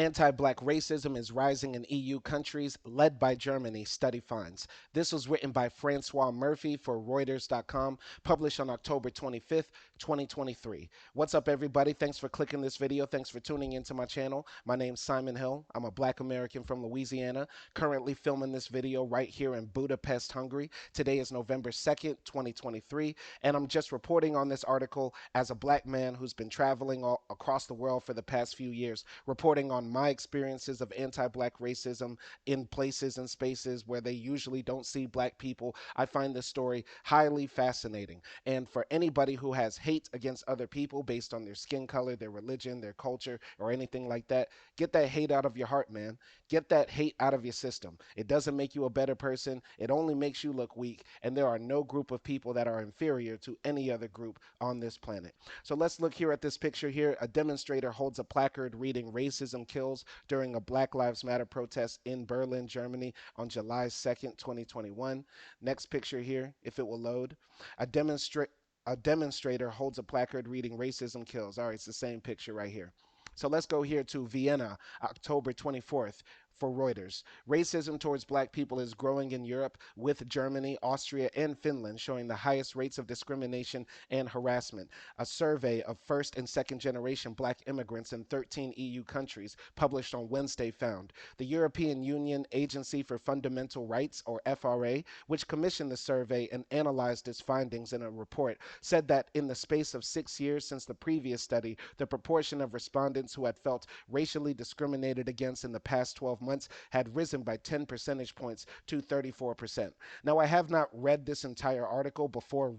Anti-black racism is rising in EU countries, led by Germany, study finds. This was written by Francois Murphy for Reuters.com, published on October 25th, 2023. What's up, everybody? Thanks for clicking this video. Thanks for tuning into my channel. My name's Simon Hill. I'm a black American from Louisiana, currently filming this video right here in Budapest, Hungary. Today is November 2nd, 2023, and I'm just reporting on this article as a black man who's been traveling all across the world for the past few years, reporting on my experiences of anti-black racism in places and spaces where they usually don't see black people. I find this story highly fascinating. And for anybody who has hate against other people based on their skin color, their religion, their culture, or anything like that, get that hate out of your heart, man. Get that hate out of your system. It doesn't make you a better person. It only makes you look weak. And there are no group of people that are inferior to any other group on this planet. So let's look here at this picture here. A demonstrator holds a placard reading "Racism Kills" during a Black Lives Matter protest in Berlin, Germany on July 2nd, 2021. Next picture here, if it will load. A demonstrator holds a placard reading "Racism Kills." All right, it's the same picture right here. So let's go here to Vienna, October 24th. For Reuters, racism towards black people is growing in Europe, with Germany, Austria, and Finland showing the highest rates of discrimination and harassment. A survey of first and second generation black immigrants in 13 EU countries, published on Wednesday, found the European Union Agency for Fundamental Rights, or FRA, which commissioned the survey and analyzed its findings in a report, said that in the space of 6 years since the previous study, the proportion of respondents who had felt racially discriminated against in the past 12 months had risen by 10 percentage points to 34%. Now, I have not read this entire article before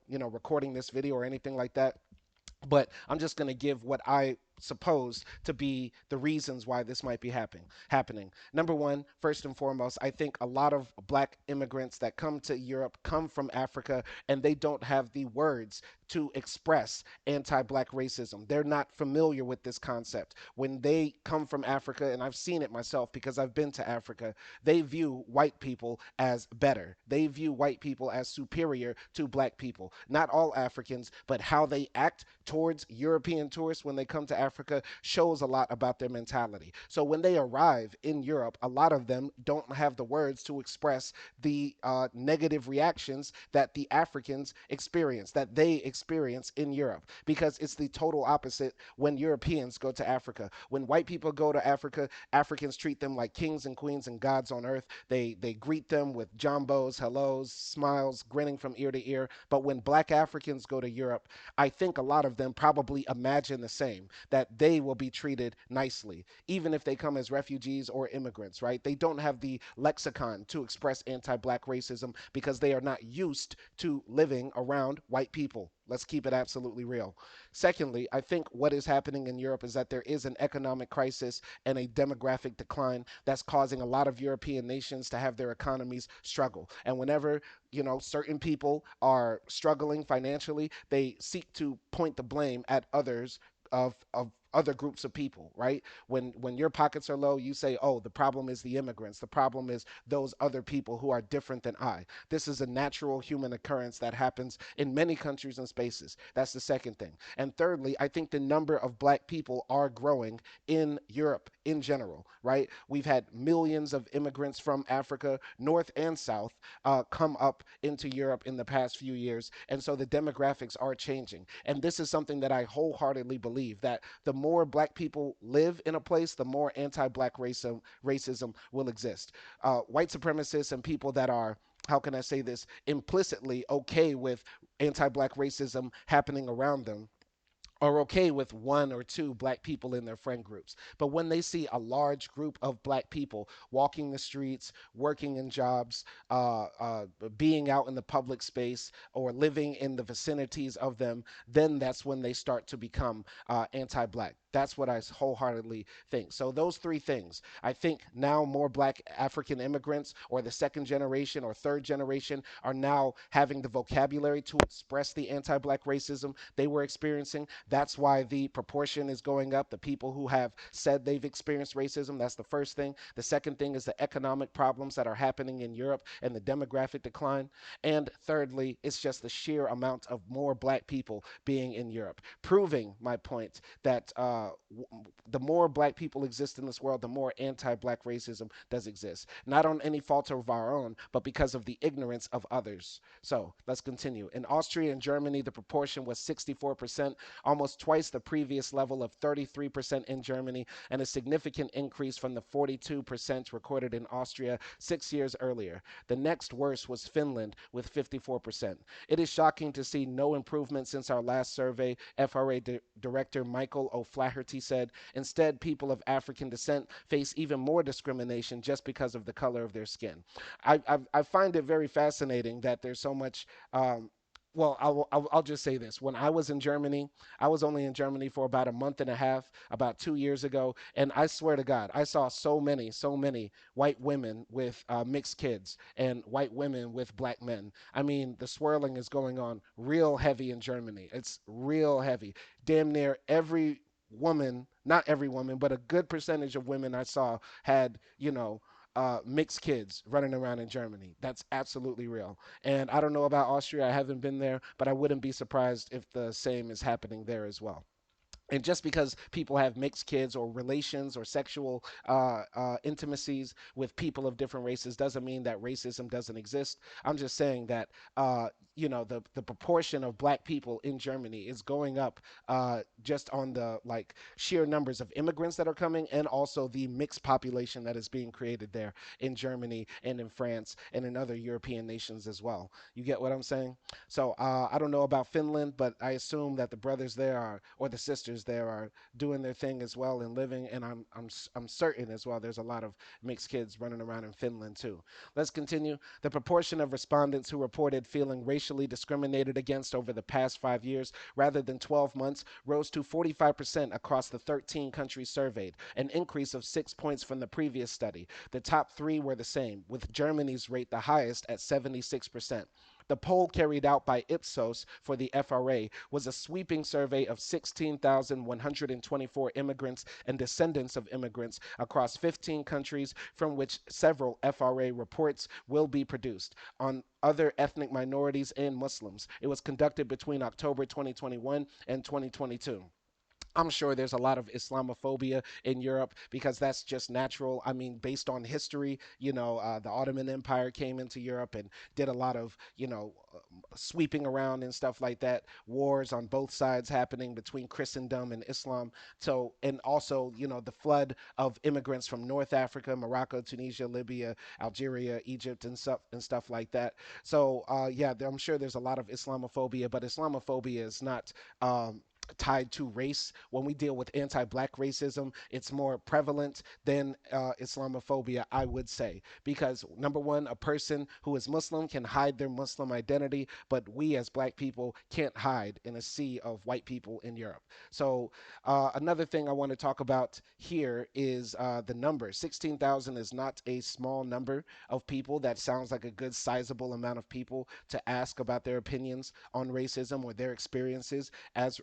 recording this video or anything like that, but I'm just going to give what I suppose to be the reasons why this might be happening. Number one, first and foremost, I think a lot of black immigrants that come to Europe come from Africa, and they don't have the words to express anti-black racism. They're not familiar with this concept. When they come from Africa, and I've seen it myself because I've been to Africa, they view white people as better. They view white people as superior to black people. Not all Africans, but how they act towards European tourists when they come to Africa shows a lot about their mentality. So when they arrive in Europe, a lot of them don't have the words to express the negative reactions that the Africans experience, that they experience in Europe, because it's the total opposite when Europeans go to Africa. When white people go to Africa, Africans treat them like kings and queens and gods on earth. They greet them with jambos, hellos, smiles, grinning from ear to ear. But when black Africans go to Europe, I think a lot of them probably imagine the same, that they will be treated nicely, even if they come as refugees or immigrants, right? They don't have the lexicon to express anti black racism because they are not used to living around white people. Let's keep it absolutely real. Secondly, I think what is happening in Europe is that there is an economic crisis and a demographic decline that's causing a lot of European nations to have their economies struggle. And whenever certain people are struggling financially, they seek to point the blame at others of other groups of people, right? When your pockets are low, you say, "Oh, the problem is the immigrants. The problem is those other people who are different than I." This is a natural human occurrence that happens in many countries and spaces. That's the second thing. And thirdly, I think the number of black people are growing in Europe in general, right? We've had millions of immigrants from Africa, North and South, come up into Europe in the past few years. And so the demographics are changing. And this is something that I wholeheartedly believe, that the more black people live in a place, the more anti-black racism will exist. White supremacists and people that are, how can I say this, implicitly okay with anti-black racism happening around them, are okay with one or two black people in their friend groups. But when they see a large group of black people walking the streets, working in jobs, being out in the public space, or living in the vicinities of them, then that's when they start to become anti black. That's what I wholeheartedly think. So, those three things. I think now more black African immigrants, or the second generation or third generation, are now having the vocabulary to express the anti black racism they were experiencing. That's why the proportion is going up. The people who have said they've experienced racism, that's the first thing. The second thing is the economic problems that are happening in Europe and the demographic decline. And thirdly, it's just the sheer amount of more black people being in Europe, proving my point that the more black people exist in this world, the more anti black racism does exist. Not on any fault of our own, but because of the ignorance of others. So let's continue. In Austria and Germany, the proportion was 64%, almost twice the previous level of 33% in Germany, and a significant increase from the 42% recorded in Austria 6 years earlier. The next worst was Finland with 54%. It is shocking to see no improvement since our last survey, Director Michael O'Flaherty said. Instead, people of African descent face even more discrimination just because of the color of their skin. I find it very fascinating that there's so much. Well, I'll just say this. When I was in Germany, I was only in Germany for about a month and a half, about 2 years ago, and I swear to God, I saw so many white women with mixed kids and white women with black men. I mean, the swirling is going on real heavy in Germany. It's real heavy. Damn near every woman, not every woman, but a good percentage of women I saw had, mixed kids running around in Germany. That's absolutely real. And I don't know about Austria. I haven't been there, but I wouldn't be surprised if the same is happening there as well. And just because people have mixed kids or relations or sexual intimacies with people of different races doesn't mean that racism doesn't exist. I'm just saying that the proportion of black people in Germany is going up just on the like sheer numbers of immigrants that are coming and also the mixed population that is being created there in Germany and in France and in other European nations as well. You get what I'm saying? So I don't know about Finland, but I assume that the brothers there are, or the sisters there are doing their thing as well and living. And I'm certain as well. There's a lot of mixed kids running around in Finland too. Let's continue. The proportion of respondents who reported feeling racially discriminated against over the past 5 years, rather than 12 months, rose to 45% across the 13 countries surveyed, an increase of 6 points from the previous study. The top three were the same, with Germany's rate the highest at 76%. The poll carried out by Ipsos for the FRA was a sweeping survey of 16,124 immigrants and descendants of immigrants across 15 countries, from which several FRA reports will be produced on other ethnic minorities and Muslims. It was conducted between October 2021 and 2022. I'm sure there's a lot of Islamophobia in Europe because that's just natural. I mean, based on history, the Ottoman Empire came into Europe and did a lot of, sweeping around and stuff like that. Wars on both sides happening between Christendom and Islam. So, and also, the flood of immigrants from North Africa, Morocco, Tunisia, Libya, Algeria, Egypt, and stuff like that. So, yeah, I'm sure there's a lot of Islamophobia, but Islamophobia is not. Tied to race. When we deal with anti black racism, it's more prevalent than Islamophobia, I would say. Because, number one, a person who is Muslim can hide their Muslim identity, but we as black people can't hide in a sea of white people in Europe. So, another thing I want to talk about here is the number. 16,000 is not a small number of people. That sounds like a good, sizable amount of people to ask about their opinions on racism or their experiences as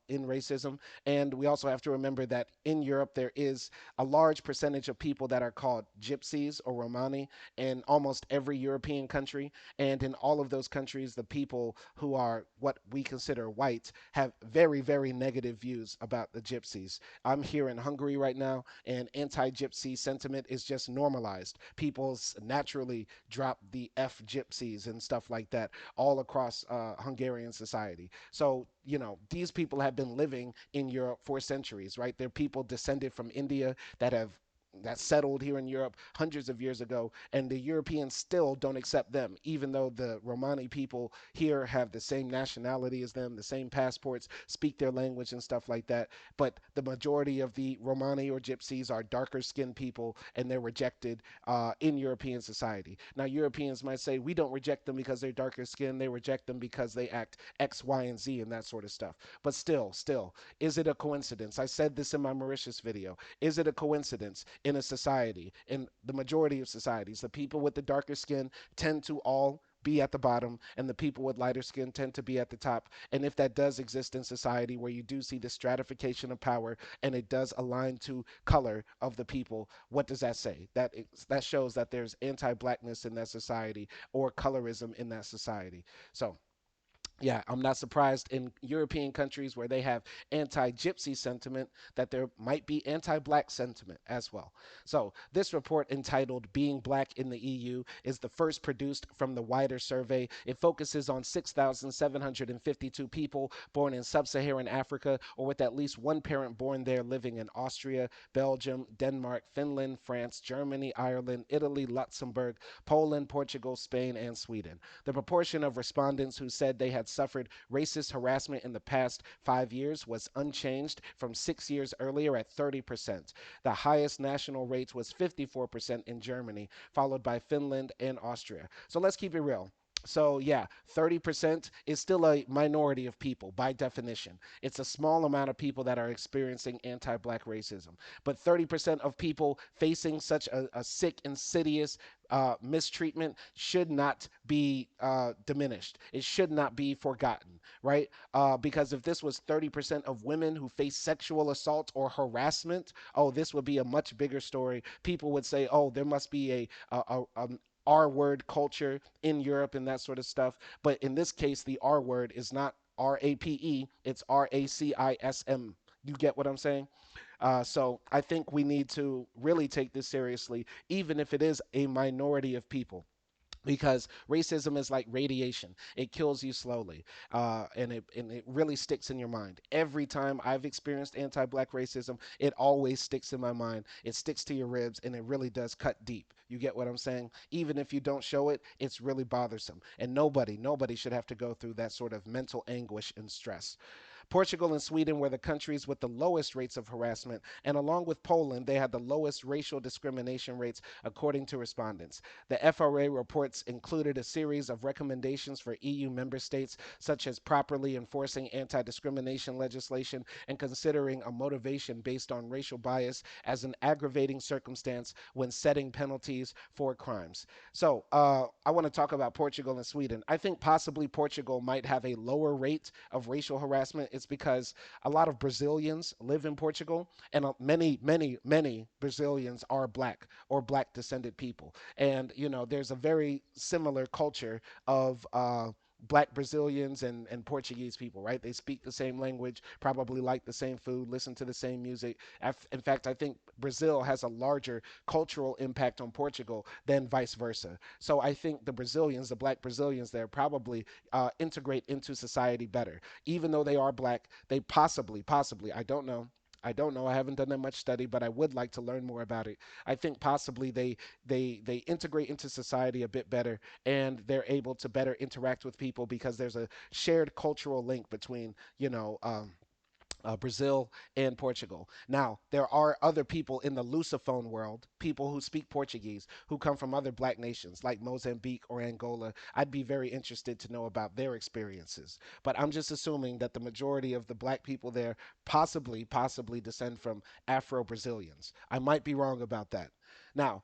in racism. And we also have to remember that in Europe, there is a large percentage of people that are called gypsies or Romani in almost every European country. And in all of those countries, the people who are what we consider white have very, very negative views about the gypsies. I'm here in Hungary right now, and anti gypsy sentiment is just normalized. People naturally drop the F gypsies and stuff like that all across Hungarian society. So, these people have been living in Europe for centuries, right? They're people descended from India that settled here in Europe hundreds of years ago, and the Europeans still don't accept them, even though the Romani people here have the same nationality as them, the same passports, speak their language and stuff like that. But the majority of the Romani or Gypsies are darker skinned people, and they're rejected in European society. Now, Europeans might say we don't reject them because they're darker skinned; they reject them because they act X, Y, and Z, and that sort of stuff. But still, is it a coincidence? I said this in my Mauritius video. Is it a coincidence in a society, in the majority of societies, the people with the darker skin tend to all be at the bottom, and the people with lighter skin tend to be at the top. And if that does exist in society where you do see the stratification of power and it does align to color of the people, what does that say? That shows that there's anti-blackness in that society or colorism in that society. So yeah, I'm not surprised in European countries where they have anti gypsy sentiment that there might be anti black sentiment as well. So, this report entitled Being Black in the EU is the first produced from the wider survey. It focuses on 6,752 people born in sub Saharan Africa or with at least one parent born there living in Austria, Belgium, Denmark, Finland, France, Germany, Ireland, Italy, Luxembourg, Poland, Portugal, Spain, and Sweden. The proportion of respondents who said they had suffered racist harassment in the past 5 years was unchanged from 6 years earlier at 30%. The highest national rate was 54% in Germany, followed by Finland and Austria. So let's keep it real. So, yeah, 30% is still a minority of people by definition. It's a small amount of people that are experiencing anti black racism. But 30% of people facing such a sick, insidious mistreatment should not be diminished. It should not be forgotten, right? Because if this was 30% of women who face sexual assault or harassment, oh, this would be a much bigger story. People would say, oh, there must be an R word culture in Europe and that sort of stuff. But in this case, the R word is not RAPE, it's RACISM. You get what I'm saying? So I think we need to really take this seriously, even if it is a minority of people. Because racism is like radiation; it kills you slowly, and it really sticks in your mind. Every time I've experienced anti-black racism, it always sticks in my mind. It sticks to your ribs, and it really does cut deep. You get what I'm saying? Even if you don't show it, it's really bothersome, and nobody should have to go through that sort of mental anguish and stress. Portugal and Sweden were the countries with the lowest rates of harassment, and along with Poland, they had the lowest racial discrimination rates, according to respondents. The FRA reports included a series of recommendations for EU member states, such as properly enforcing anti discrimination legislation and considering a motivation based on racial bias as an aggravating circumstance when setting penalties for crimes. So, I want to talk about Portugal and Sweden. I think possibly Portugal might have a lower rate of racial harassment. It's because a lot of Brazilians live in Portugal, and many Brazilians are black or black descended people. And, there's a very similar culture of black Brazilians and Portuguese people, right? They speak the same language, probably like the same food, listen to the same music. In fact, I think Brazil has a larger cultural impact on Portugal than vice versa. So I think the black Brazilians there probably integrate into society better. Even though they are black, they possibly, I don't know. I haven't done that much study, but I would like to learn more about it. I think possibly they integrate into society a bit better, and they're able to better interact with people because there's a shared cultural link between Brazil and Portugal. Now, there are other people in the Lusophone world, people who speak Portuguese, who come from other black nations like Mozambique or Angola. I'd be very interested to know about their experiences. But I'm just assuming that the majority of the black people there possibly descend from Afro Brazilians. I might be wrong about that. Now,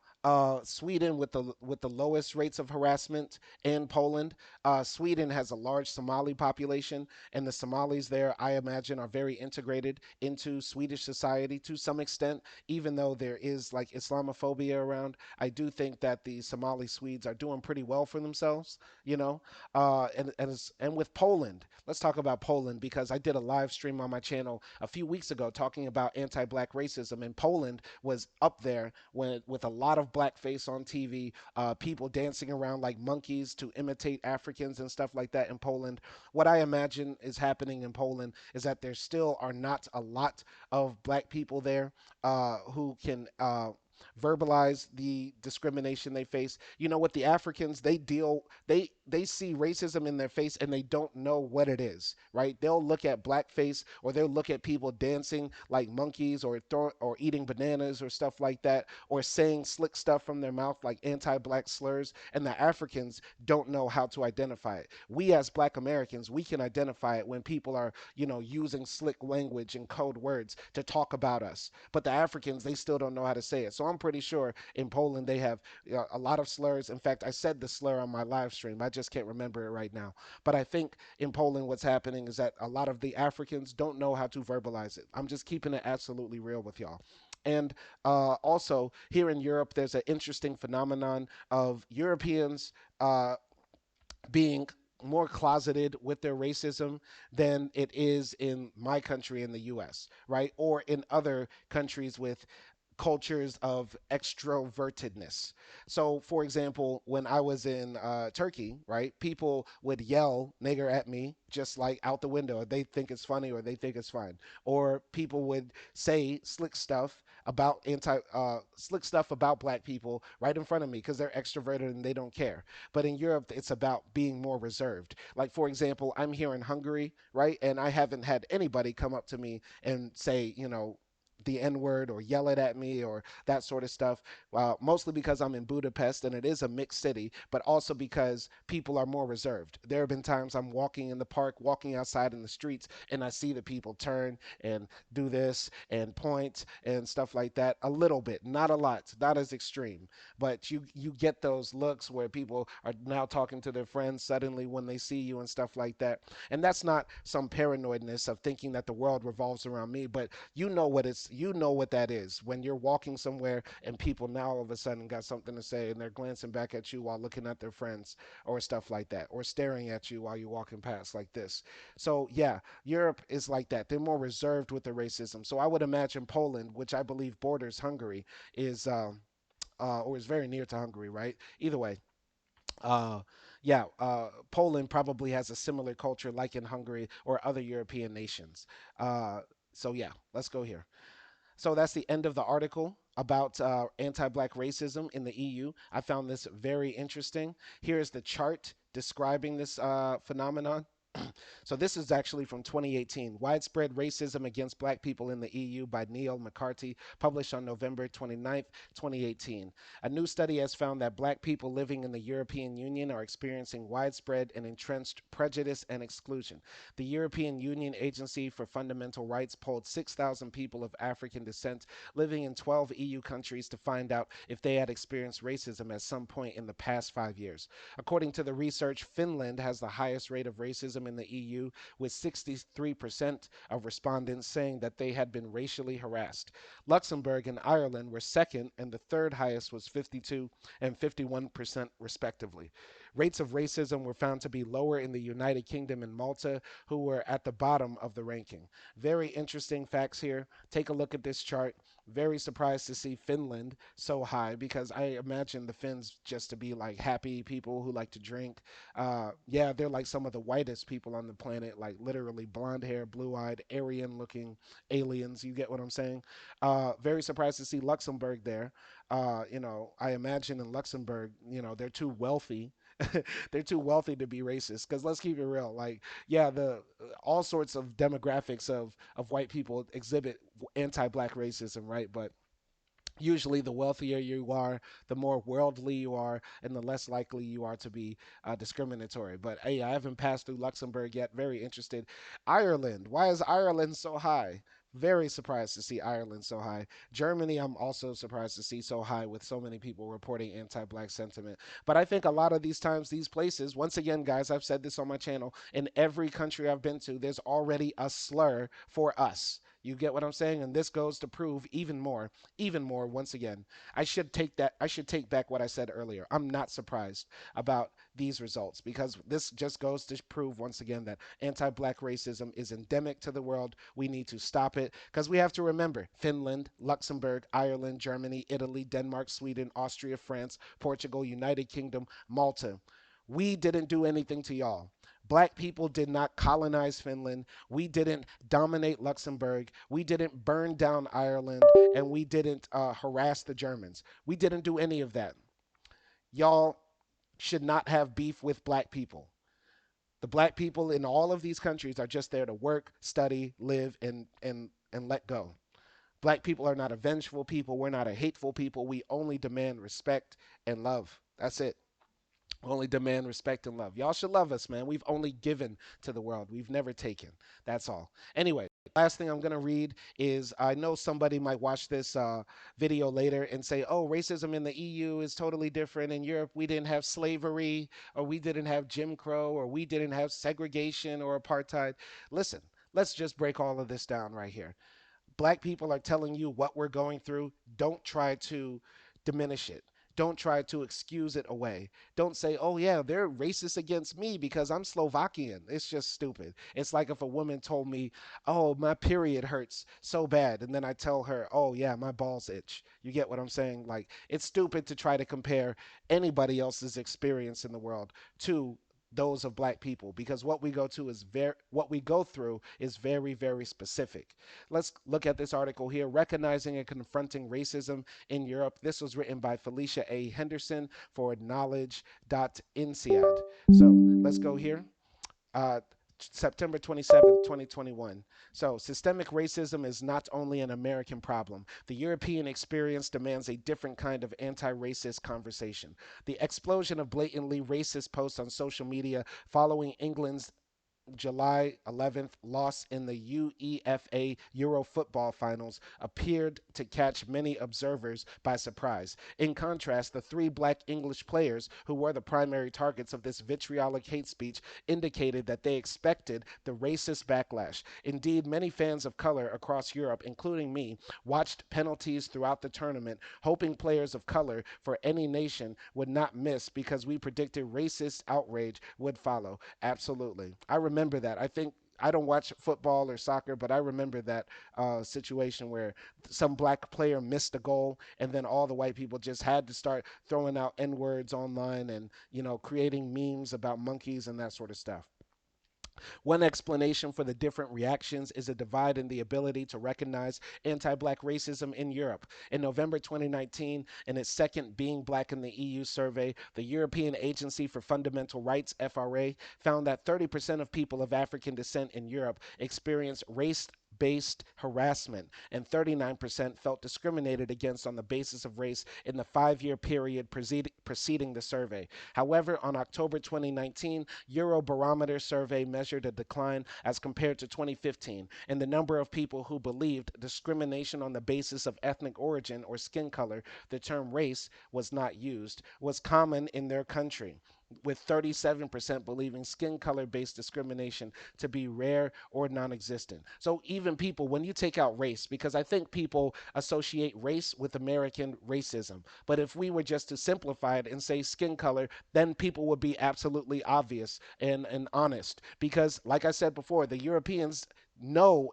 Sweden with the lowest rates of harassment, and Poland. Sweden has a large Somali population, and the Somalis there, I imagine, are very integrated into Swedish society to some extent. Even though there is like Islamophobia around, I do think that the Somali Swedes are doing pretty well for themselves. You know, and with Poland, let's talk about Poland because I did a live stream on my channel a few weeks ago talking about anti-black racism, and Poland was up there with a lot of blackface on TV, people dancing around like monkeys to imitate Africans and stuff like that in Poland. What I imagine is happening in Poland is that there still are not a lot of black people there who can verbalize the discrimination they face. You know, with the Africans, they see racism in their face and they don't know what it is, right? They'll look at blackface or they'll look at people dancing like monkeys or eating bananas or stuff like that or saying slick stuff from their mouth like anti-black slurs, and the Africans don't know how to identify it. We as black Americans, we can identify it when people are, using slick language and code words to talk about us. But the Africans, they still don't know how to say it. So I'm pretty sure in Poland they have a lot of slurs. In fact, I said the slur on my live stream. I just can't remember it right now. But I think in Poland, what's happening is that a lot of the Africans don't know how to verbalize it. I'm just keeping it absolutely real with y'all. And also, here in Europe, there's an interesting phenomenon of Europeans being more closeted with their racism than it is in my country in the US, right? Or in other countries with cultures of extrovertedness. So, for example, when I was in Turkey, right, people would yell nigger at me just like out the window. They think it's funny or they think it's fine. Or people would say slick stuff about black people right in front of me because they're extroverted and they don't care. But in Europe, it's about being more reserved. Like, for example, I'm here in Hungary, right, and I haven't had anybody come up to me and say, the N word or yell it at me or that sort of stuff. Mostly because I'm in Budapest and it is a mixed city, but also because people are more reserved. There have been times I'm walking in the park, walking outside in the streets, and I see the people turn and do this and point and stuff like that a little bit, not a lot, not as extreme. But you get those looks where people are now talking to their friends suddenly when they see you and stuff like that. And that's not some paranoidness of thinking that the world revolves around me, but you know what that is when you're walking somewhere and people now all of a sudden got something to say and they're glancing back at you while looking at their friends or stuff like that, or staring at you while you're walking past like this. So yeah, Europe is like that. They're more reserved with the racism. So I would imagine Poland, which I believe borders Hungary, is or is very near to Hungary, right? Either way, uh, yeah, Poland probably has a similar culture like in Hungary or other European nations. Uh, so yeah, let's go here. So that's the end of the article about anti-black racism in the EU. I found this very interesting. Here is the chart describing this phenomenon. So this is actually from 2018. Widespread Racism Against Black People in the EU by Neil McCarthy, published on November 29th, 2018. A new study has found that black people living in the European Union are experiencing widespread and entrenched prejudice and exclusion. The European Union Agency for Fundamental Rights polled 6,000 people of African descent living in 12 EU countries to find out if they had experienced racism at some point in the past 5 years. According to the research, Finland has the highest rate of racism in the EU, with 63% of respondents saying that they had been racially harassed. Luxembourg and Ireland were second, and the third highest was 52 and 51%, respectively. Rates of racism were found to be lower in the United Kingdom and Malta, who were at the bottom of the ranking. Very interesting facts here. Take a look at this chart. Very surprised to see Finland so high because I imagine the Finns just to be like happy people who like to drink. Yeah, they're like some of the whitest people on the planet, like literally blonde hair, blue eyed, Aryan looking aliens. You get what I'm saying? Very surprised to see Luxembourg there. I imagine in Luxembourg, they're too wealthy. They're too wealthy to be racist. Because let's keep it real. Like, yeah, the all sorts of demographics of white people exhibit anti-black racism, right? But usually the wealthier you are, the more worldly you are, and the less likely you are to be discriminatory. But hey, I haven't passed through Luxembourg yet. Very interested. Ireland. Why is Ireland so high? Very surprised to see Ireland so high. Germany, I'm also surprised to see so high with so many people reporting anti black sentiment. But I think a lot of these times, these places, once again, guys, I've said this on my channel, in every country I've been to, there's already a slur for us. You get what I'm saying? And this goes to prove even more once again. I should take back what I said earlier. I'm not surprised about these results because this just goes to prove once again that anti-black racism is endemic to the world. We need to stop it because we have to remember Finland, Luxembourg, Ireland, Germany, Italy, Denmark, Sweden, Austria, France, Portugal, United Kingdom, Malta. We didn't do anything to y'all. Black people did not colonize Finland. We didn't dominate Luxembourg. We didn't burn down Ireland. And we didn't harass the Germans. We didn't do any of that. Y'all should not have beef with black people. The black people in all of these countries are just there to work, study, live, and let go. Black people are not a vengeful people. We're not a hateful people. We only demand respect and love. That's it. Only demand respect and love. Y'all should love us, man. We've only given to the world. We've never taken. That's all. Anyway. Last thing I'm going to read is I know somebody might watch this video later and say, oh, racism in the EU is totally different. In Europe, we didn't have slavery, or we didn't have Jim Crow, or we didn't have segregation or apartheid. Listen, let's just break all of this down right here. Black people are telling you what we're going through. Don't try to diminish it. Don't try to excuse it away. Don't say, oh, yeah, they're racist against me because I'm Slovakian. It's just stupid. It's like if a woman told me, oh, my period hurts so bad. And then I tell her, oh, yeah, my balls itch. You get what I'm saying? Like, it's stupid to try to compare anybody else's experience in the world to those of black people, because what we go through is very, very specific. Let's look at this article here, Recognizing and Confronting Racism in Europe. This was written by Felicia A. Henderson for knowledge.insead. So let's go here. Uh, September 27th, 2021. So, systemic racism is not only an American problem. The European experience demands a different kind of anti racist conversation. The explosion of blatantly racist posts on social media following England's July 11th loss in the UEFA Euro football finals appeared to catch many observers by surprise. In contrast, the three black English players who were the primary targets of this vitriolic hate speech indicated that they expected the racist backlash. Indeed, many fans of color across Europe, including me, watched penalties throughout the tournament, hoping players of color for any nation would not miss because we predicted racist outrage would follow. Absolutely. I remember that. I think I don't watch football or soccer, but I remember that situation where some black player missed a goal, and then all the white people just had to start throwing out N words online and, creating memes about monkeys and that sort of stuff. One explanation for the different reactions is a divide in the ability to recognize anti black racism in Europe. In November 2019, in its second Being Black in the EU survey, the European Agency for Fundamental Rights, FRA, found that 30% of people of African descent in Europe experience race-based harassment, and 39% felt discriminated against on the basis of race in the 5 year period preceding the survey. However, on October 2019, Eurobarometer survey measured a decline as compared to 2015 in the number of people who believed discrimination on the basis of ethnic origin or skin color, the term race was not used, was common in their country, with 37% believing skin color based discrimination to be rare or non existent. So, even people, when you take out race, because I think people associate race with American racism, but if we were just to simplify it and say skin color, then people would be absolutely obvious and honest. Because, like I said before, the Europeans know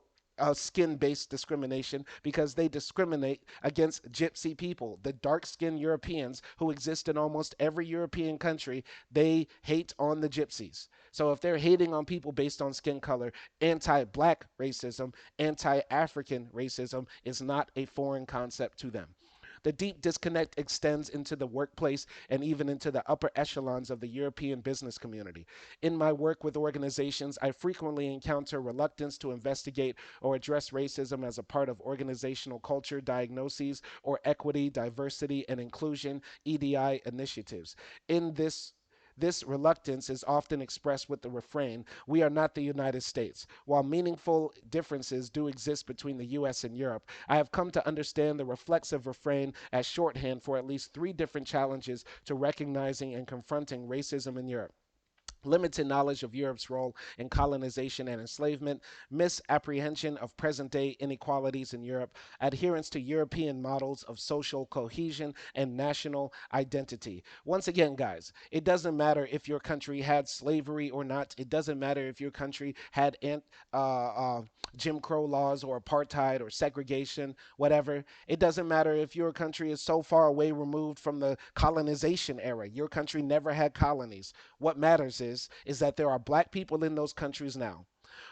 skin based discrimination because they discriminate against gypsy people. The dark skinned Europeans who exist in almost every European country, they hate on the gypsies. So if they're hating on people based on skin color, anti black racism, anti African racism is not a foreign concept to them. The deep disconnect extends into the workplace and even into the upper echelons of the European business community. In my work with organizations, I frequently encounter reluctance to investigate or address racism as a part of organizational culture diagnoses or equity, diversity, and inclusion EDI initiatives. In this reluctance is often expressed with the refrain, we are not the United States. While meaningful differences do exist between the US and Europe, I have come to understand the reflexive refrain as shorthand for at least three different challenges to recognizing and confronting racism in Europe: limited knowledge of Europe's role in colonization and enslavement, misapprehension of present day inequalities in Europe, adherence to European models of social cohesion and national identity. Once again, guys, it doesn't matter if your country had slavery or not. It doesn't matter if your country had Jim Crow laws or apartheid or segregation, whatever. It doesn't matter if your country is so far away removed from the colonization era. Your country never had colonies. What matters is that there are black people in those countries now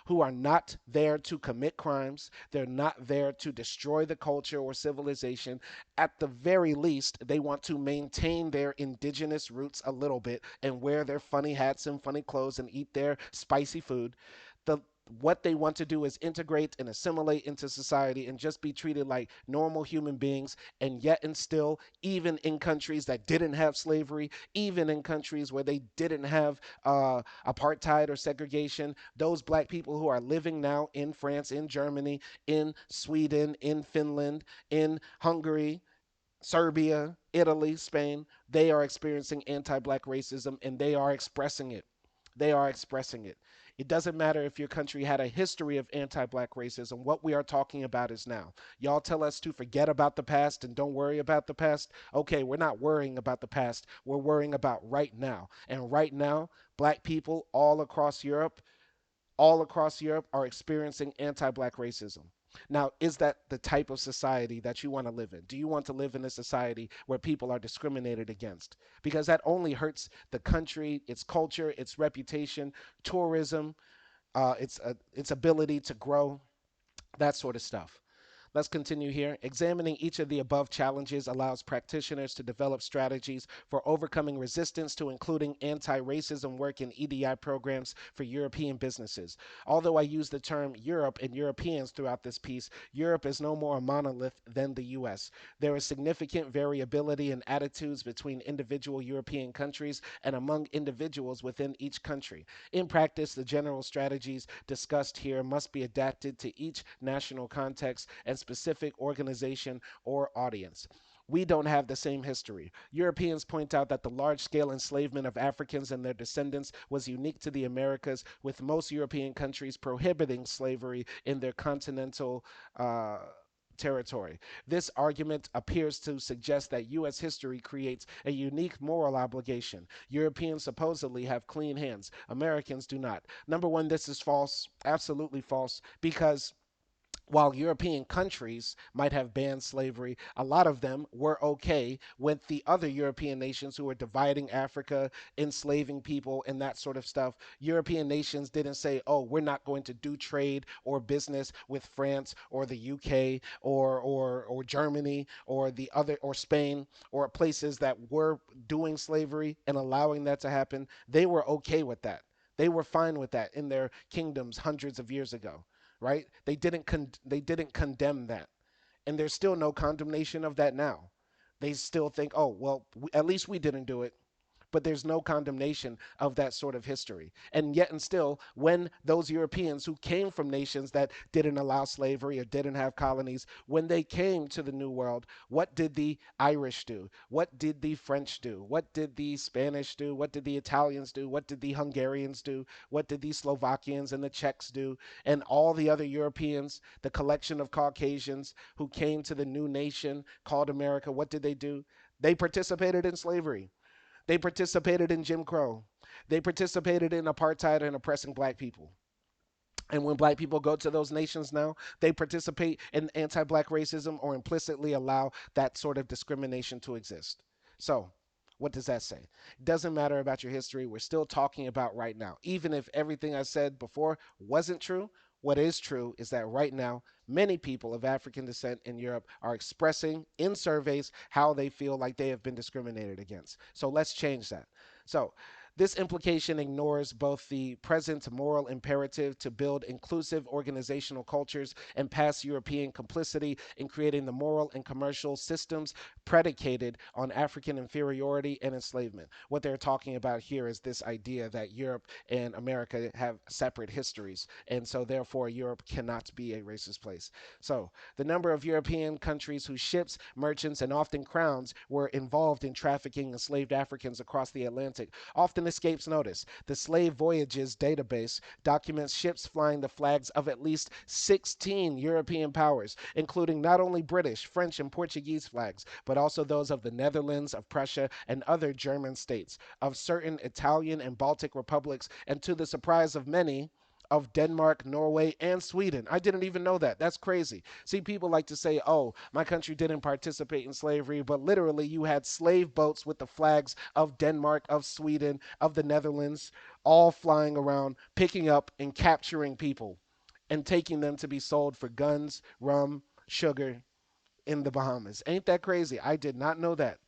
who are not there to commit crimes. They're not there to destroy the culture or civilization. At the very least, they want to maintain their indigenous roots a little bit and wear their funny hats and funny clothes and eat their spicy food. The What they want to do is integrate and assimilate into society and just be treated like normal human beings. And yet, and still, even in countries that didn't have slavery, even in countries where they didn't have apartheid or segregation, those black people who are living now in France, in Germany, in Sweden, in Finland, in Hungary, Serbia, Italy, Spain, they are experiencing anti black racism and they are expressing it. They are expressing it. It doesn't matter if your country had a history of anti black racism. What we are talking about is now. Y'all tell us to forget about the past and don't worry about the past. Okay, we're not worrying about the past. We're worrying about right now. And right now, black people all across Europe are experiencing anti black racism. Now, is that the type of society that you want to live in? Do you want to live in a society where people are discriminated against? Because that only hurts the country, its culture, its reputation, tourism, its ability to grow, that sort of stuff. Let's continue here. Examining each of the above challenges allows practitioners to develop strategies for overcoming resistance to including anti racism work in EDI programs for European businesses. Although I use the term Europe and Europeans throughout this piece, Europe is no more a monolith than the US. There is significant variability in attitudes between individual European countries and among individuals within each country. In practice, the general strategies discussed here must be adapted to each national context and specific organization or audience. We don't have the same history. Europeans point out that the large scale enslavement of Africans and their descendants was unique to the Americas, with most European countries prohibiting slavery in their continental territory. This argument appears to suggest that U.S. history creates a unique moral obligation. Europeans supposedly have clean hands, Americans do not. Number one, this is false, absolutely false, because while European countries might have banned slavery, a lot of them were okay with the other European nations who were dividing Africa, enslaving people, and that sort of stuff. European nations didn't say, oh, we're not going to do trade or business with France or the UK or Germany or the other or Spain or places that were doing slavery and allowing that to happen. They were okay with that. They were fine with that in their kingdoms hundreds of years ago, right? They didn't condemn that, and there's still no condemnation of that now. They still think, oh well, at least we didn't do it, but there's no condemnation of that sort of history. And yet and still, when those Europeans who came from nations that didn't allow slavery or didn't have colonies, when they came to the New World, what did the Irish do? What did the French do? What did the Spanish do? What did the Italians do? What did the Hungarians do? What did the Slovakians and the Czechs do? And all the other Europeans, the collection of Caucasians who came to the new nation called America, what did they do? They participated in slavery. They participated in Jim Crow. They participated in apartheid and oppressing black people. And when black people go to those nations now, they participate in anti black racism or implicitly allow that sort of discrimination to exist. So, what does that say? It doesn't matter about your history. We're still talking about right now. Even if everything I said before wasn't true, what is true is that right now, many people of African descent in Europe are expressing in surveys how they feel like they have been discriminated against. So let's change that. So, this implication ignores both the present moral imperative to build inclusive organizational cultures and past European complicity in creating the moral and commercial systems predicated on African inferiority and enslavement. What they're talking about here is this idea that Europe and America have separate histories, and so therefore Europe cannot be a racist place. So, the number of European countries whose ships, merchants, and often crowns were involved in trafficking enslaved Africans across the Atlantic often escapes notice. The Slave Voyages database documents ships flying the flags of at least 16 European powers, including not only British, French, and Portuguese flags, but also those of the Netherlands, of Prussia, and other German states, of certain Italian and Baltic republics, and to the surprise of many, of Denmark, Norway, and Sweden. I didn't even know that. That's crazy. See, people like to say, oh, my country didn't participate in slavery, but literally you had slave boats with the flags of Denmark, of Sweden, of the Netherlands, all flying around, picking up and capturing people and taking them to be sold for guns, rum, sugar in the Bahamas. Ain't that crazy? I did not know that.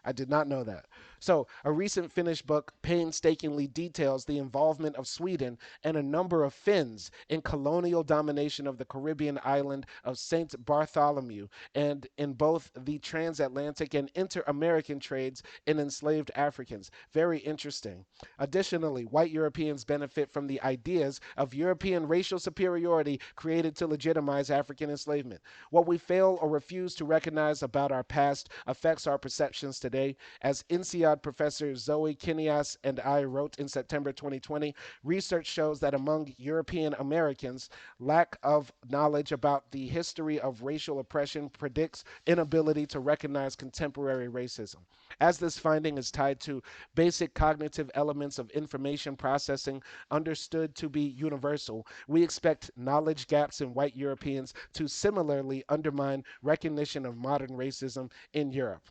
I did not know that. So, a recent Finnish book painstakingly details the involvement of Sweden and a number of Finns in colonial domination of the Caribbean island of St. Bartholomew and in both the transatlantic and inter American trades in enslaved Africans. Very interesting. Additionally, white Europeans benefit from the ideas of European racial superiority created to legitimize African enslavement. What we fail or refuse to recognize about our past affects our perceptions today. As INSEAD professor Zoe Kinias and I wrote in September 2020, research shows that among European Americans, lack of knowledge about the history of racial oppression predicts inability to recognize contemporary racism. As this finding is tied to basic cognitive elements of information processing understood to be universal, we expect knowledge gaps in white Europeans to similarly undermine recognition of modern racism in Europe.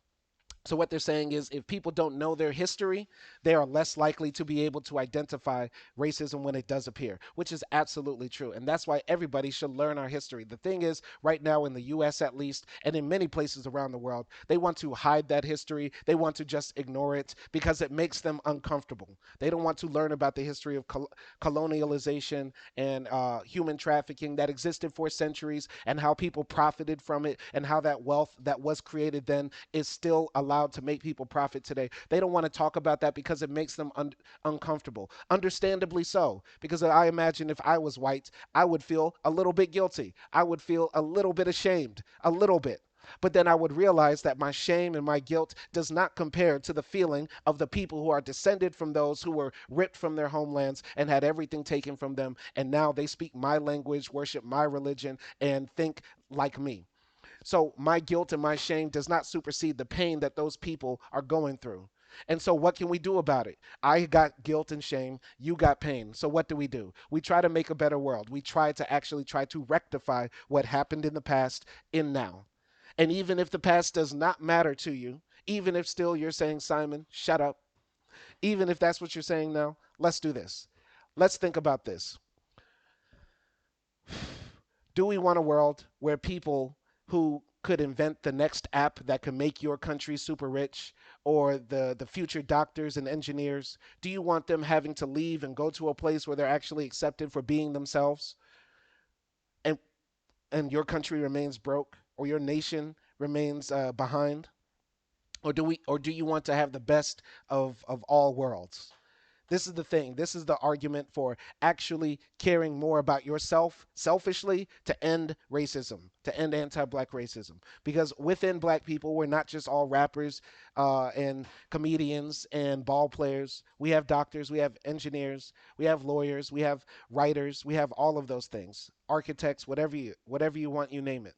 So what they're saying is if people don't know their history, they are less likely to be able to identify racism when it does appear, which is absolutely true. And that's why everybody should learn our history. The thing is, right now in the US at least, and in many places around the world, they want to hide that history. They want to just ignore it because it makes them uncomfortable. They don't want to learn about the history of colonialization and human trafficking that existed for centuries and how people profited from it and how that wealth that was created then is still allowed to make people profit today. They don't want to talk about that because it makes them uncomfortable. Understandably so, because I imagine if I was white, I would feel a little bit guilty. I would feel a little bit ashamed, a little bit. But then I would realize that my shame and my guilt does not compare to the feeling of the people who are descended from those who were ripped from their homelands and had everything taken from them. And now they speak my language, worship my religion, and think like me. So my guilt and my shame does not supersede the pain that those people are going through. And so, what can we do about it? I got guilt and shame. You got pain. So, what do? We try to make a better world. We try to actually try to rectify what happened in the past in now. And even if the past does not matter to you, even if still you're saying, Simon, shut up, even if that's what you're saying now, let's do this. Let's think about this. Do we want a world where people who could invent the next app that could make your country super rich or the future doctors and engineers, do you want them having to leave and go to a place where they're actually accepted for being themselves and and your country remains broke or your nation remains behind? Or do you want to have the best of all worlds? This is the thing. This is the argument for actually caring more about yourself selfishly to end racism, to end anti black racism. Because within black people, we're not just all rappers and comedians and ball players. We have doctors, we have engineers, we have lawyers, we have writers, we have all of those things. Architects, whatever you want, you name it.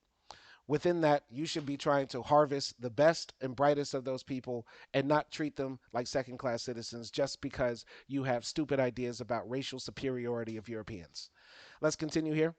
Within that, you should be trying to harvest the best and brightest of those people and not treat them like second class citizens just because you have stupid ideas about racial superiority of Europeans. Let's continue here.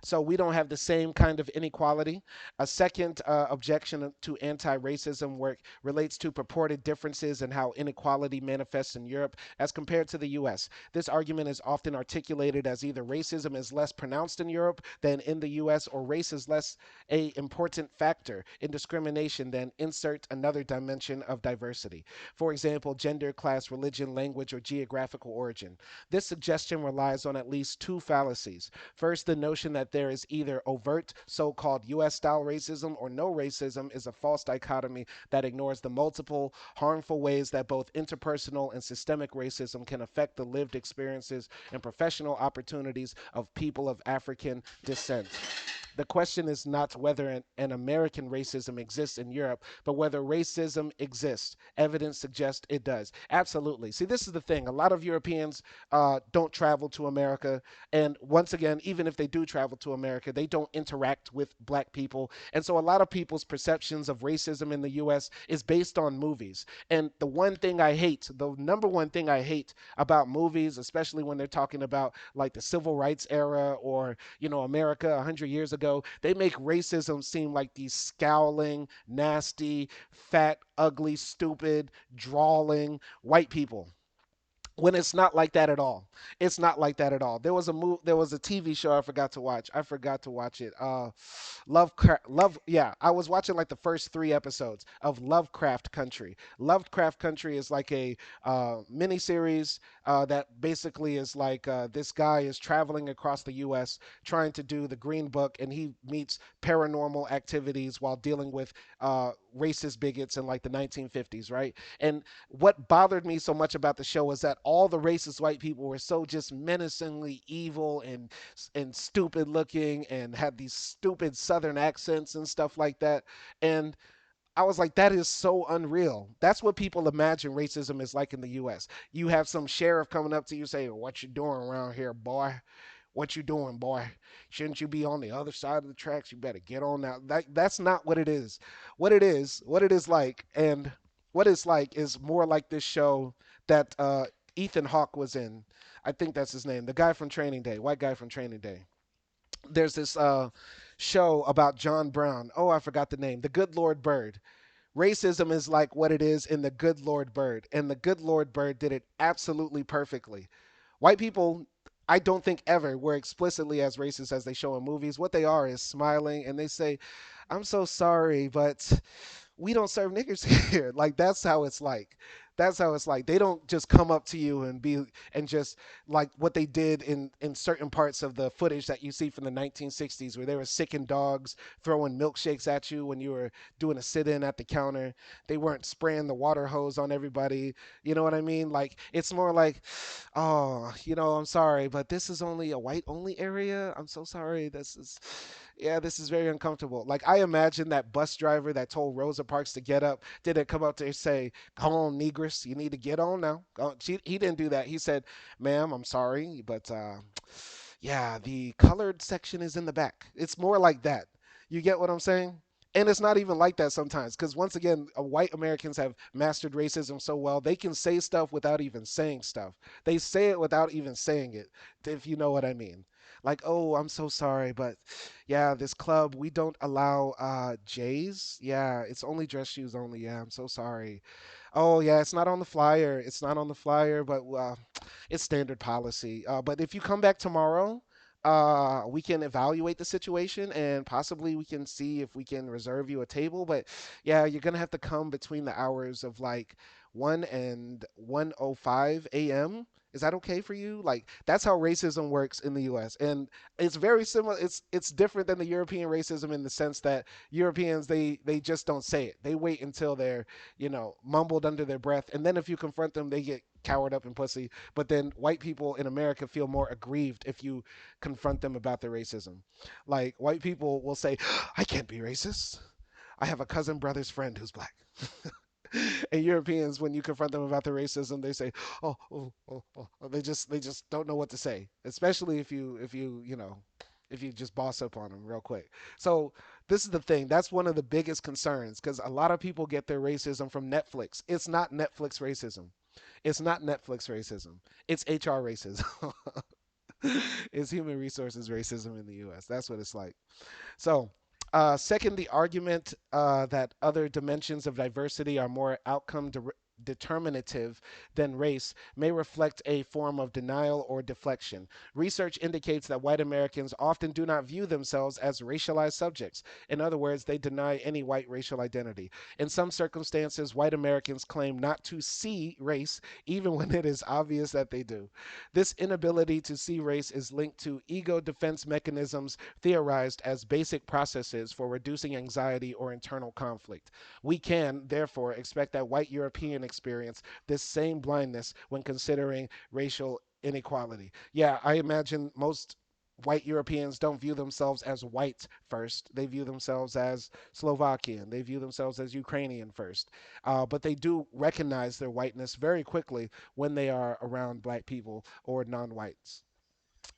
So we don't have the same kind of inequality. A second objection to anti-racism work relates to purported differences in how inequality manifests in Europe as compared to the US. This argument is often articulated as either racism is less pronounced in Europe than in the US or race is less a important factor in discrimination than insert another dimension of diversity. For example, gender, class, religion, language, or geographical origin. This suggestion relies on at least two fallacies. First, the notion that there is either overt so called US style racism or no racism is a false dichotomy that ignores the multiple harmful ways that both interpersonal and systemic racism can affect the lived experiences and professional opportunities of people of African descent. The question is not whether an American racism exists in Europe, but whether racism exists. Evidence suggests it does. Absolutely. See, this is the thing. A lot of Europeans don't travel to America. And once again, even if they do travel to America, they don't interact with black people. And so a lot of people's perceptions of racism in the US is based on movies. And the one thing I hate, the number one thing I hate about movies, especially when they're talking about like the civil rights era or, America 100 years ago, they make racism seem like these scowling, nasty, fat, ugly, stupid, drawling white people. when it's not like that at all. It's not like that at all. There was a TV show I forgot to watch. I forgot to watch it. Love, yeah, I was watching like the first 3 episodes of Lovecraft Country. Lovecraft Country is like a mini series that basically is like this guy is traveling across the US trying to do the Green Book, and he meets paranormal activities while dealing with racist bigots in like the 1950s, right? And what bothered me so much about the show was that all the racist white people were so just menacingly evil and stupid looking and had these stupid southern accents and stuff like that. And I was like, that is so unreal. That's what people imagine racism is like in the US. You have some sheriff coming up to you saying, "What you doing around here, boy? What you doing, boy? Shouldn't you be on the other side of the tracks? You better get on now." That's not what it is. What it is like, and what it's like is more like this show that Ethan Hawke was in. I think that's his name. The guy from Training Day, white guy from Training Day. There's this show about John Brown. Oh, I forgot the name. The Good Lord Bird. Racism is like what it is in The Good Lord Bird, and The Good Lord Bird did it absolutely perfectly. White people, I don't think ever were explicitly as racist as they show in movies. What they are is smiling and they say, "I'm so sorry, but we don't serve niggers here." Like that's how it's like. That's how it's like. They don't just come up to you and be and just like what they did in certain parts of the footage that you see from the 1960s where they were sicking dogs throwing milkshakes at you when you were doing a sit-in at the counter. They weren't spraying the water hose on everybody. You know what I mean? Like it's more like, "Oh, I'm sorry, but this is only a white only area. I'm so sorry. Yeah, this is very uncomfortable." Like I imagine that bus driver that told Rosa Parks to get up didn't come up to her and say, "Come on, negress, you need to get on now." He didn't do that. He said, "Ma'am, I'm sorry, but yeah, the colored section is in the back." It's more like that. You get what I'm saying? And it's not even like that sometimes, because once again, white Americans have mastered racism so well, they can say stuff without even saying stuff. They say it without even saying it, if you know what I mean. Like, "Oh, I'm so sorry, but yeah, this club, we don't allow J's. Yeah, it's only dress shoes only. Yeah, I'm so sorry. Oh, yeah, it's not on the flyer. It's not on the flyer, but it's standard policy. But if you come back tomorrow, we can evaluate the situation and possibly we can see if we can reserve you a table. But yeah, you're gonna have to come between the hours of like 1 and 1:05 a.m. Is that okay for you?" Like that's how racism works in the U.S. and it's very similar. It's different than the European racism in the sense that Europeans they just don't say it. They wait until they're mumbled under their breath, and then if you confront them, they get cowered up and pussy. But then white people in America feel more aggrieved if you confront them about their racism. Like white people will say, "I can't be racist. I have a cousin brother's friend who's black." And Europeans, when you confront them about their racism, they say, "Oh, oh, oh, oh." They just don't know what to say, especially if you just boss up on them real quick. So this is the thing. That's one of the biggest concerns because a lot of people get their racism from Netflix. It's not Netflix racism. It's not Netflix racism. It's HR racism. It's human resources racism in the U.S. That's what it's like. So, second, the argument that other dimensions of diversity are more determinative than race may reflect a form of denial or deflection. Research indicates that white Americans often do not view themselves as racialized subjects. In other words, they deny any white racial identity. In some circumstances, white Americans claim not to see race, even when it is obvious that they do. This inability to see race is linked to ego defense mechanisms theorized as basic processes for reducing anxiety or internal conflict. We can, therefore, expect that white European experience this same blindness when considering racial inequality. Yeah, I imagine most white Europeans don't view themselves as white first. They view themselves as Slovakian. They view themselves as Ukrainian first. But they do recognize their whiteness very quickly when they are around black people or non whites.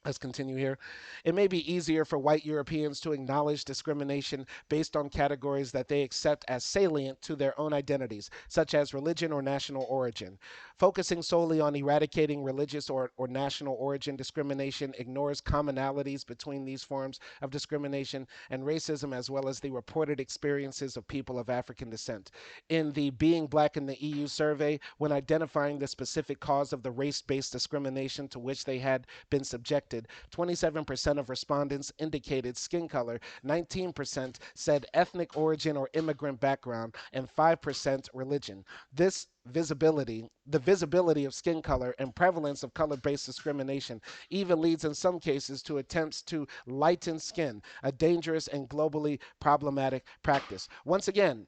Let's continue here. It may be easier for white Europeans to acknowledge discrimination based on categories that they accept as salient to their own identities, such as religion or national origin. Focusing solely on eradicating religious or national origin discrimination ignores commonalities between these forms of discrimination and racism, as well as the reported experiences of people of African descent. In the Being Black in the EU survey, when identifying the specific cause of the race based discrimination to which they had been subjected, 27% of respondents indicated skin color, 19% said ethnic origin or immigrant background, and 5% religion. This the visibility of skin color and prevalence of color based discrimination even leads in some cases to attempts to lighten skin, a dangerous and globally problematic practice. Once again,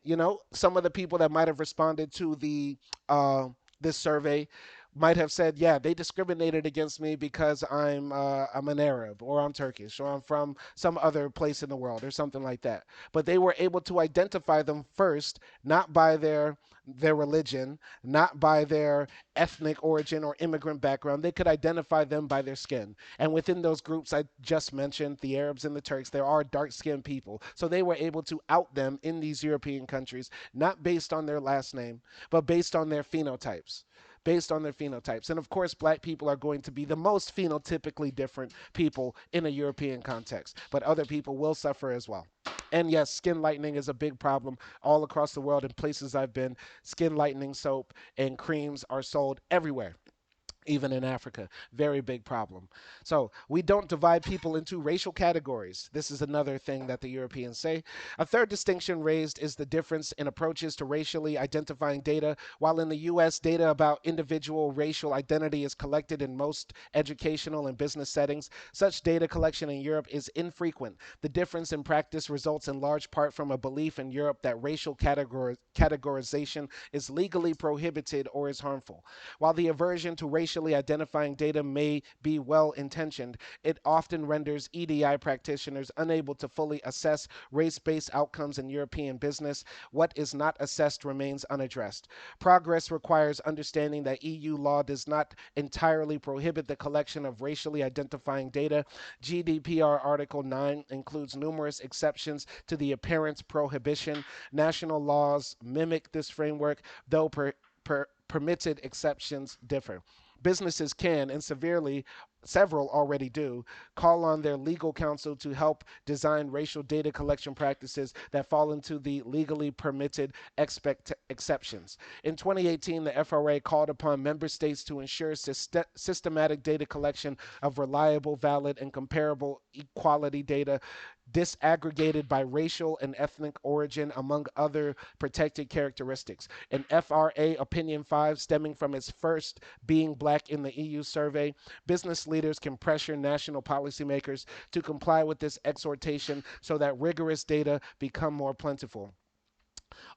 some of the people that might have responded to this survey might have said, "Yeah, they discriminated against me because I'm an Arab or I'm Turkish or I'm from some other place in the world or something like that." But they were able to identify them first, not by their religion, not by their ethnic origin or immigrant background. They could identify them by their skin. And within those groups I just mentioned, the Arabs and the Turks, there are dark skinned people. So they were able to out them in these European countries, not based on their last name, but based on their phenotypes. Based on their phenotypes. And of course, black people are going to be the most phenotypically different people in a European context, but other people will suffer as well. And yes, skin lightening is a big problem all across the world. In places I've been, skin lightening soap and creams are sold everywhere, even in Africa. Very big problem. So we don't divide people into racial categories. This is another thing that the Europeans say. A third distinction raised is the difference in approaches to racially identifying data. While in the US, data about individual racial identity is collected in most educational and business settings, such data collection in Europe is infrequent. The difference in practice results in large part from a belief in Europe that racial categorization is legally prohibited or is harmful. While the aversion to racially identifying data may be well intentioned, it often renders EDI practitioners unable to fully assess race based outcomes in European business. What is not assessed remains unaddressed. Progress requires understanding that EU law does not entirely prohibit the collection of racially identifying data. GDPR Article 9 includes numerous exceptions to the apparent prohibition. National laws mimic this framework, though permitted exceptions differ. Businesses can, and several already do, call on their legal counsel to help design racial data collection practices that fall into the legally permitted exceptions. In 2018, the FRA called upon member states to ensure systematic data collection of reliable, valid, and comparable equality data disaggregated by racial and ethnic origin, among other protected characteristics. In FRA Opinion 5, stemming from its first Being Black in the EU survey, business leaders can pressure national policymakers to comply with this exhortation so that rigorous data become more plentiful.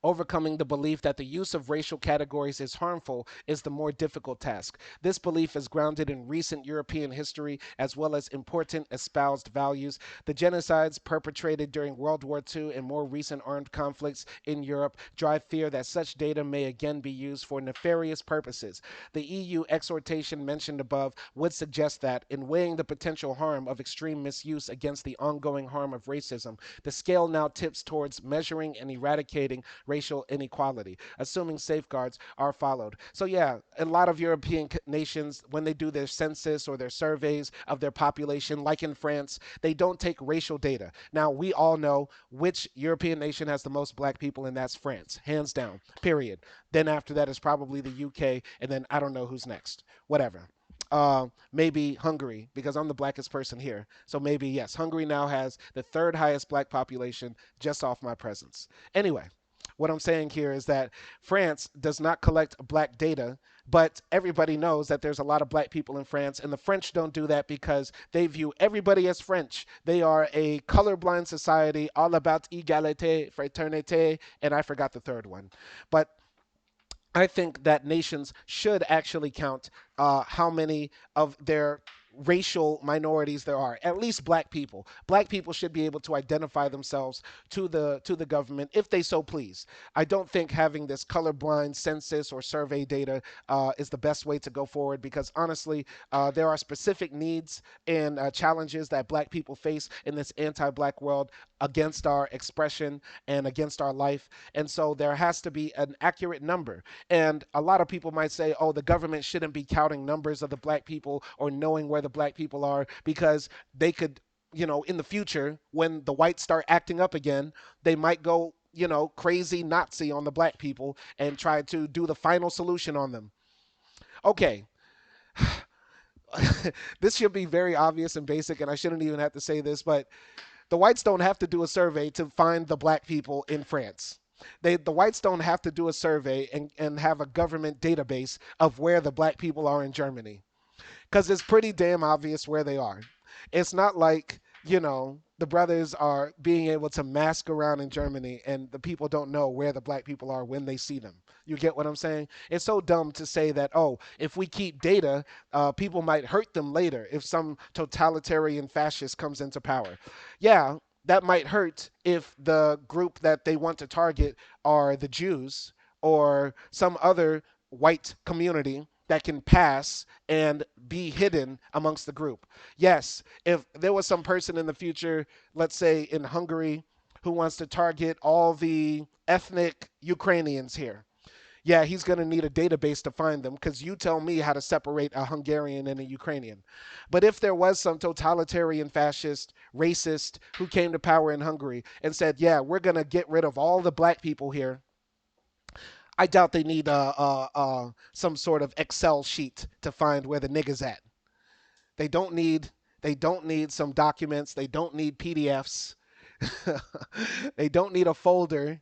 Overcoming the belief that the use of racial categories is harmful is the more difficult task. This belief is grounded in recent European history as well as important espoused values. The genocides perpetrated during World War II and more recent armed conflicts in Europe drive fear that such data may again be used for nefarious purposes. The EU exhortation mentioned above would suggest that, in weighing the potential harm of extreme misuse against the ongoing harm of racism, the scale now tips towards measuring and eradicating racial inequality, assuming safeguards are followed. So, yeah, a lot of European nations, when they do their census or their surveys of their population, like in France, they don't take racial data. Now, we all know which European nation has the most black people, and that's France, hands down, period. Then after that is probably the UK, and then I don't know who's next. Whatever. Maybe Hungary, because I'm the blackest person here. So maybe, yes, Hungary now has the third highest black population just off my presence. Anyway, what I'm saying here is that France does not collect black data, but everybody knows that there's a lot of black people in France, and the French don't do that because they view everybody as French. They are a colorblind society, all about égalité, fraternité, and I forgot the third one. But I think that nations should actually count how many of their racial minorities there are, at least black people. Black people should be able to identify themselves to the government if they so please. I don't think having this colorblind census or survey data is the best way to go forward, because honestly, there are specific needs and challenges that black people face in this anti-black world against our expression and against our life. And so there has to be an accurate number. And a lot of people might say, oh, the government shouldn't be counting numbers of the black people or knowing where the black people are, because they could, in the future, when the whites start acting up again, they might go, crazy Nazi on the black people and try to do the final solution on them. Okay, this should be very obvious and basic, and I shouldn't even have to say this, but the whites don't have to do a survey to find the black people in France. The whites don't have to do a survey and have a government database of where the black people are in Germany, because it's pretty damn obvious where they are. It's not like, the brothers are being able to mask around in Germany and the people don't know where the black people are when they see them. You get what I'm saying? It's so dumb to say that, oh, if we keep data, people might hurt them later if some totalitarian fascist comes into power. Yeah, that might hurt if the group that they want to target are the Jews or some other white community that can pass and be hidden amongst the group. Yes, if there was some person in the future, let's say in Hungary, who wants to target all the ethnic Ukrainians here, yeah, he's going to need a database to find them, because you tell me how to separate a Hungarian and a Ukrainian. But if there was some totalitarian fascist, racist who came to power in Hungary and said, yeah, we're going to get rid of all the black people here, I doubt they need some sort of Excel sheet to find where the niggas at. They don't need they don't need some documents. They don't need PDFs. They don't need a folder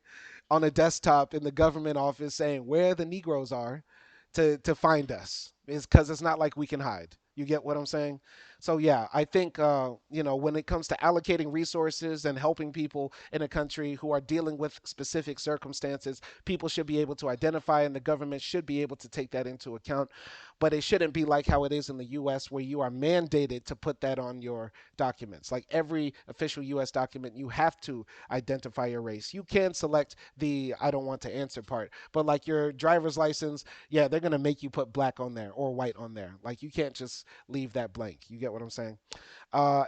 on a desktop in the government office saying where the Negroes are to find us. Is because it's not like we can hide. You get what I'm saying? So yeah, I think when it comes to allocating resources and helping people in a country who are dealing with specific circumstances, people should be able to identify, and the government should be able to take that into account. But it shouldn't be like how it is in the U.S., where you are mandated to put that on your documents. Like every official U.S. document, you have to identify your race. You can select the I don't want to answer part, but like your driver's license, yeah, they're gonna make you put black on there or white on there. Like you can't just leave that blank. You get what I'm saying?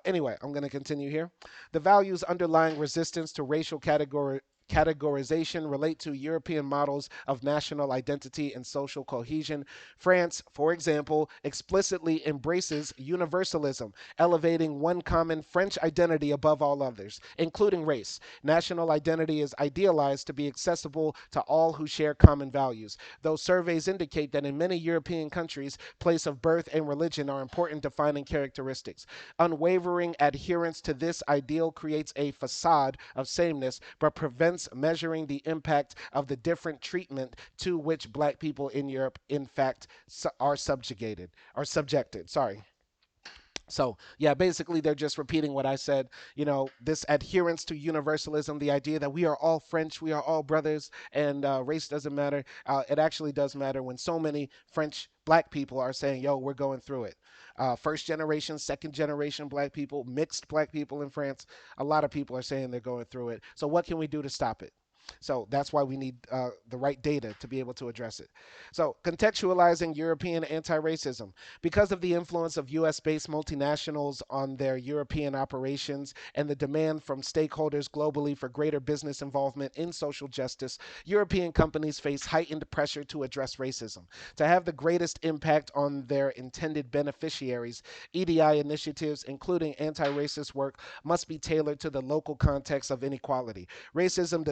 Anyway, I'm going to continue here. The values underlying resistance to racial categorization relate to European models of national identity and social cohesion. France, for example, explicitly embraces universalism, elevating one common French identity above all others, including race. National identity is idealized to be accessible to all who share common values, though surveys indicate that in many European countries, place of birth and religion are important defining characteristics. Unwavering adherence to this ideal creates a facade of sameness, but prevents measuring the impact of the different treatment to which black people in Europe, in fact, are subjected. Sorry. So, yeah, basically, they're just repeating what I said. This adherence to universalism, the idea that we are all French, we are all brothers, and race doesn't matter. It actually does matter when so many French black people are saying, yo, we're going through it. First generation, second generation black people, mixed black people in France, a lot of people are saying they're going through it. So, what can we do to stop it? So that's why we need the right data to be able to address it. So, contextualizing European anti racism. Because of the influence of US based multinationals on their European operations and the demand from stakeholders globally for greater business involvement in social justice, European companies face heightened pressure to address racism. To have the greatest impact on their intended beneficiaries, EDI initiatives, including anti racist work, must be tailored to the local context of inequality. Racism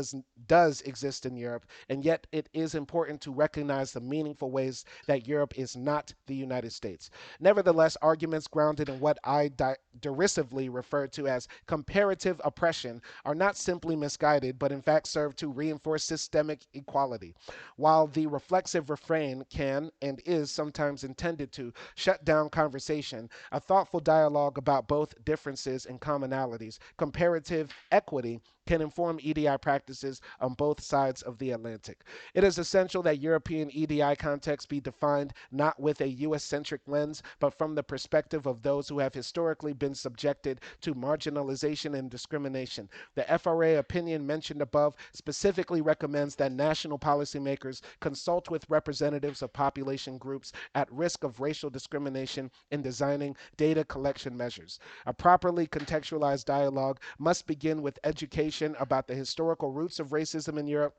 does exist in Europe, and yet it is important to recognize the meaningful ways that Europe is not the United States. Nevertheless, arguments grounded in what I derisively refer to as comparative oppression are not simply misguided, but in fact serve to reinforce systemic equality. While the reflexive refrain can and is sometimes intended to shut down conversation, a thoughtful dialogue about both differences and commonalities, comparative equity, can inform EDI practices on both sides of the Atlantic. It is essential that European EDI context be defined not with a US centric lens, but from the perspective of those who have historically been subjected to marginalization and discrimination. The FRA opinion mentioned above specifically recommends that national policymakers consult with representatives of population groups at risk of racial discrimination in designing data collection measures. A properly contextualized dialogue must begin with education about the historical roots of racism in Europe,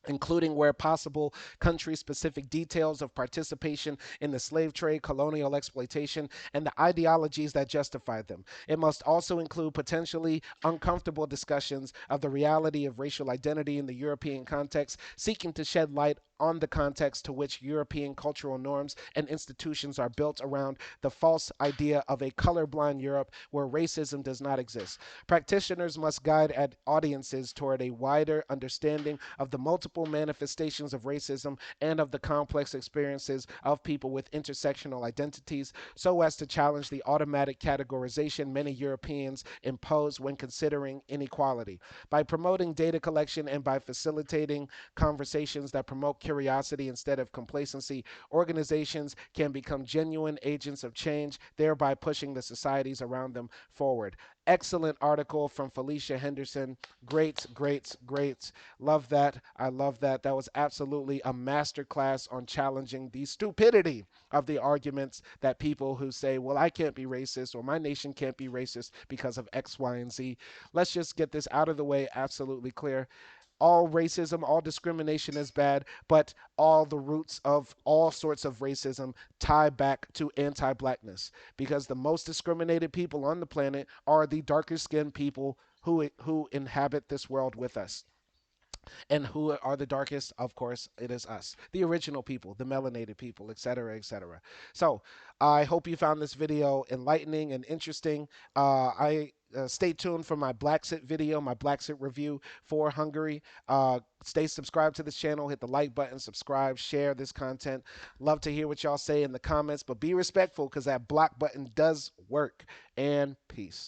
including where possible country specific details of participation in the slave trade, colonial exploitation, and the ideologies that justified them. It must also include potentially uncomfortable discussions of the reality of racial identity in the European context, seeking to shed light on the context to which European cultural norms and institutions are built around the false idea of a colorblind Europe where racism does not exist. Practitioners must guide audiences toward a wider understanding of the multiple manifestations of racism and of the complex experiences of people with intersectional identities so as to challenge the automatic categorization many Europeans impose when considering inequality. By promoting data collection and by facilitating conversations that promote curiosity instead of complacency, organizations can become genuine agents of change, thereby pushing the societies around them forward. Excellent article from Felicia Henderson. Great, great, great. Love that. I love that. That was absolutely a masterclass on challenging the stupidity of the arguments that people who say, well, I can't be racist or my nation can't be racist because of X, Y, and Z. Let's just get this out of the way absolutely clear. All racism, all discrimination is bad, but all the roots of all sorts of racism tie back to anti blackness because the most discriminated people on the planet are the darker skinned people who inhabit this world with us. And who are the darkest? Of course, it is us, the original people, the melanated people, etc., etc. So I hope you found this video enlightening and interesting. I Stay tuned for my Blacksit video, my Blacksit review for Hungary. Stay subscribed to this channel, hit the like button, subscribe, share this content. Love to hear what y'all say in the comments, but be respectful because that block button does work. And peace.